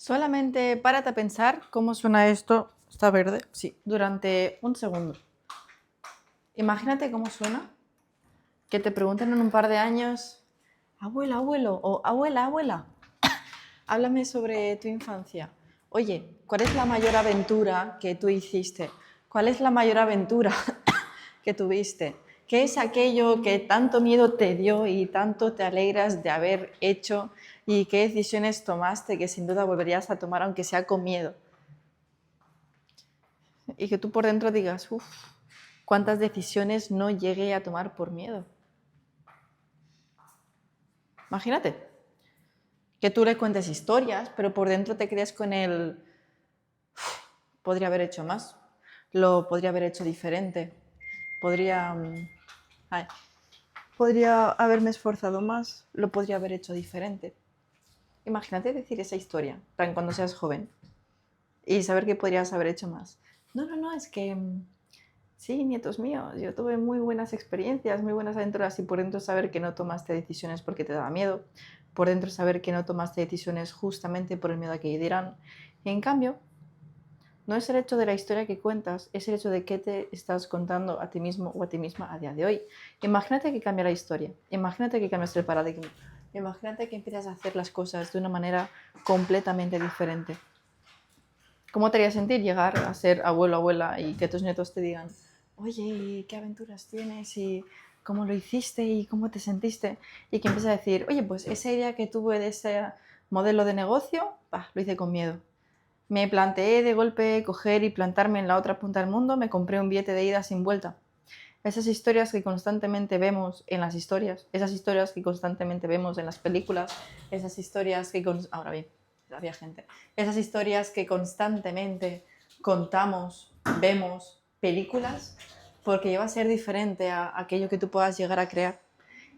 Solamente párate a pensar cómo suena esto. ¿Está verde? Sí, durante un segundo. Imagínate cómo suena que te pregunten en un par de años, abuela, abuelo o abuela, abuela, háblame sobre tu infancia. Oye, ¿cuál es la mayor aventura que tú hiciste? ¿Cuál es la mayor aventura que tuviste? ¿Qué es aquello que tanto miedo te dio y tanto te alegras de haber hecho? ¿Y qué decisiones tomaste que sin duda volverías a tomar aunque sea con miedo? Y que tú por dentro digas, uff, ¿cuántas decisiones no llegué a tomar por miedo? Imagínate que tú le cuentes historias, pero por dentro te crees con el, podría haber hecho más, lo podría haber hecho diferente, podría, ay, podría haberme esforzado más, lo podría haber hecho diferente. Imagínate decir esa historia, cuando seas joven, y saber que podrías haber hecho más. No, no, no, es que sí, nietos míos, yo tuve muy buenas experiencias, muy buenas aventuras y por dentro saber que no tomaste decisiones porque te daba miedo, por dentro saber que no tomaste decisiones justamente por el miedo a que dirán. Y en cambio, no es el hecho de la historia que cuentas, es el hecho de qué te estás contando a ti mismo o a ti misma a día de hoy. Imagínate que cambia la historia, imagínate que cambias el paradigma, imagínate que empiezas a hacer las cosas de una manera completamente diferente. ¿Cómo te haría sentir llegar a ser abuelo, abuela y que tus nietos te digan, oye, ¿qué aventuras tienes? ¿Y cómo lo hiciste? ¿Y cómo te sentiste? Y que empieces a decir, oye, pues esa idea que tuve de ese modelo de negocio, lo hice con miedo. Me planteé de golpe coger y plantarme en la otra punta del mundo, me compré un billete de ida sin vuelta. Esas historias que constantemente vemos en las historias, esas historias que constantemente vemos en las películas, esas historias que... Ahora bien, había gente. Esas historias que constantemente contamos, vemos, películas, porque lleva a ser diferente a aquello que tú puedas llegar a crear.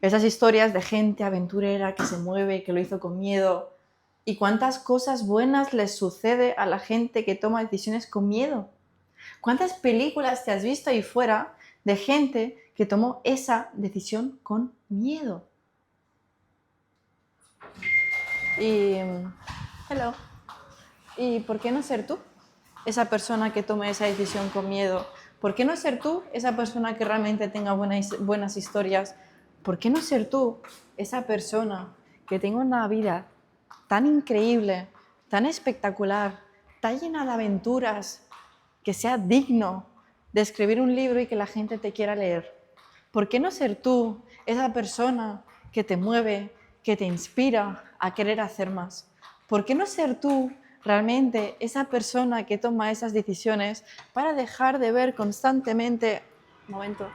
Esas historias de gente aventurera que se mueve, que lo hizo con miedo. ¿Y cuántas cosas buenas les sucede a la gente que toma decisiones con miedo? ¿Cuántas películas te has visto ahí fuera de gente que tomó esa decisión con miedo? Y... Hello. ¿Y por qué no ser tú esa persona que tome esa decisión con miedo? ¿Por qué no ser tú esa persona que realmente tenga buenas historias? ¿Por qué no ser tú esa persona que tenga una vida tan increíble, tan espectacular, tan llena de aventuras, que sea digno de escribir un libro y que la gente te quiera leer? ¿Por qué no ser tú esa persona que te mueve, que te inspira a querer hacer más? ¿Por qué no ser tú realmente esa persona que toma esas decisiones para dejar de ver constantemente... Un momento,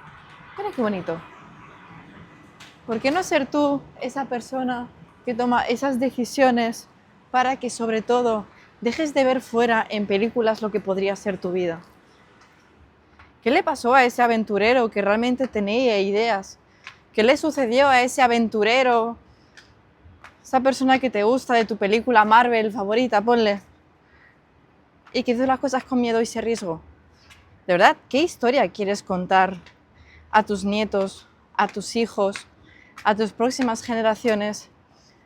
mira qué bonito. ¿Por qué no ser tú esa persona que toma esas decisiones para que sobre todo dejes de ver fuera en películas lo que podría ser tu vida? ¿Qué le pasó a ese aventurero que realmente tenía ideas? ¿Qué le sucedió a ese aventurero? Esa persona que te gusta de tu película Marvel favorita, ponle. Y que hizo las cosas con miedo y se arriesgó. De verdad, ¿qué historia quieres contar a tus nietos, a tus hijos, a tus próximas generaciones?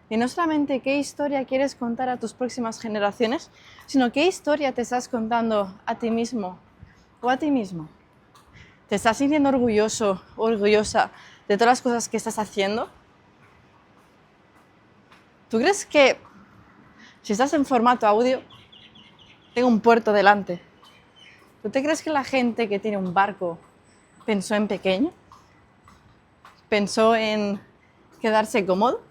Y no solamente qué historia quieres contar a tus próximas generaciones, sino qué historia te estás contando a ti mismo o a ti mismo. ¿Te estás sintiendo orgulloso o orgullosa de todas las cosas que estás haciendo? ¿Tú crees que si estás en formato audio, tengo un puerto delante? ¿Tú te crees que la gente que tiene un barco pensó en pequeño? ¿Pensó en quedarse cómodo?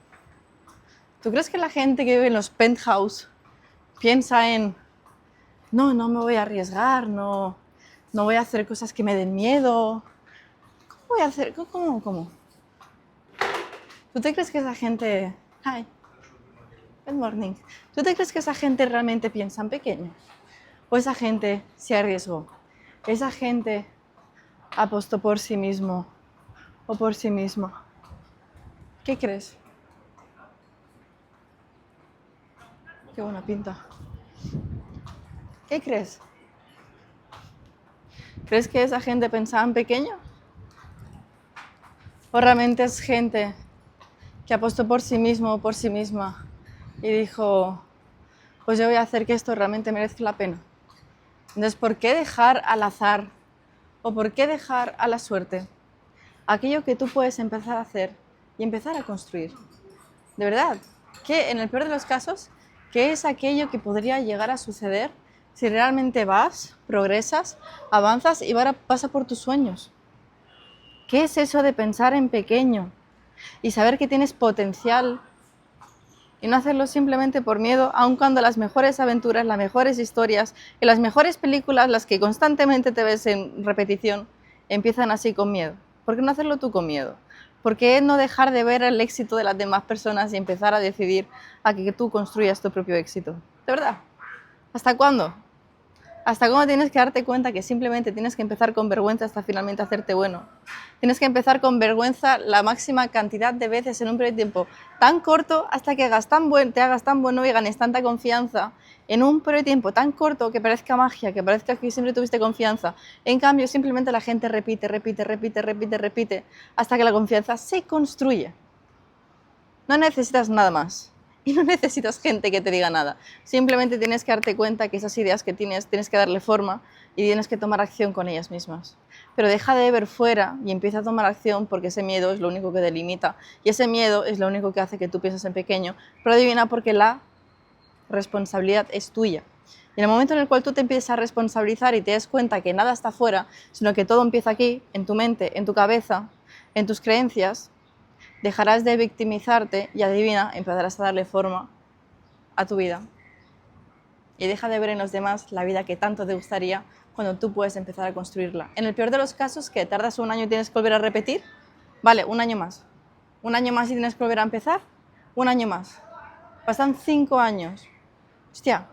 ¿Tú crees que la gente que vive en los penthouse piensa en no, no me voy a arriesgar, no, no voy a hacer cosas que me den miedo? ¿Cómo voy a hacer? ¿Cómo? ¿Tú te crees que esa gente... Hi, good morning. ¿Tú te crees que esa gente realmente piensa en pequeño? ¿O esa gente se arriesgó? ¿Esa gente apostó por sí mismo o por sí misma? ¿Qué crees? Qué buena pinta. ¿Qué crees? ¿Crees que esa gente pensaba en pequeño? ¿O realmente es gente que apostó por sí mismo o por sí misma y dijo, pues yo voy a hacer que esto realmente merezca la pena. Entonces, ¿por qué dejar al azar o por qué dejar a la suerte aquello que tú puedes empezar a hacer y empezar a construir? De verdad, que en el peor de los casos, ¿qué es aquello que podría llegar a suceder si realmente vas, progresas, avanzas y vas a por tus sueños? ¿Qué es eso de pensar en pequeño y saber que tienes potencial y no hacerlo simplemente por miedo, aun cuando las mejores aventuras, las mejores historias y las mejores películas, las que constantemente te ves en repetición, empiezan así con miedo? ¿Por qué no hacerlo tú con miedo? ¿Por qué no dejar de ver el éxito de las demás personas y empezar a decidir a que tú construyas tu propio éxito? ¿De verdad? ¿Hasta cuándo? ¿Hasta cuándo tienes que darte cuenta que simplemente tienes que empezar con vergüenza hasta finalmente hacerte bueno? Tienes que empezar con vergüenza la máxima cantidad de veces en un periodo de tiempo tan corto hasta que te hagas tan bueno y ganes tanta confianza en un periodo de tiempo tan corto que parezca magia, que parezca que siempre tuviste confianza. En cambio, simplemente la gente repite hasta que la confianza se construye. No necesitas nada más. Y no necesitas gente que te diga nada. Simplemente tienes que darte cuenta que esas ideas que tienes que darle forma y tienes que tomar acción con ellas mismas. Pero deja de ver fuera y empieza a tomar acción, porque ese miedo es lo único que te limita. Y ese miedo es lo único que hace que tú pienses en pequeño. Pero adivina, porque la responsabilidad es tuya. Y en el momento en el cual tú te empieces a responsabilizar y te des cuenta que nada está fuera, sino que todo empieza aquí, en tu mente, en tu cabeza, en tus creencias, dejarás de victimizarte y adivina, empezarás a darle forma a tu vida. Y deja de ver en los demás la vida que tanto te gustaría cuando tú puedes empezar a construirla. En el peor de los casos, que tardas un año y tienes que volver a repetir, vale, un año más. Un año más y tienes que volver a empezar, un año más. Pasan 5 años. Hostia.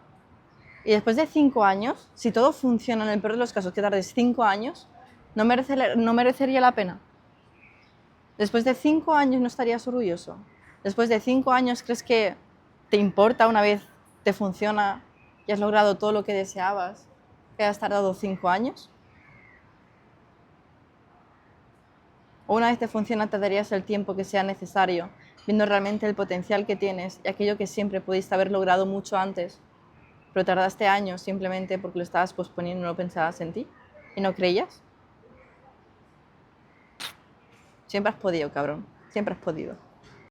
Y después de 5 años, si todo funciona en el peor de los casos, que tardes 5 años, ¿no merecería la pena? Después de 5 años no estarías orgulloso. Después de 5 años, ¿crees que te importa una vez te funciona y has logrado todo lo que deseabas, que has tardado 5 años? O una vez te funciona, te darías el tiempo que sea necesario, viendo realmente el potencial que tienes y aquello que siempre pudiste haber logrado mucho antes, pero tardaste años simplemente porque lo estabas posponiendo y no pensabas en ti y no creías. Siempre has podido, cabrón. Siempre has podido.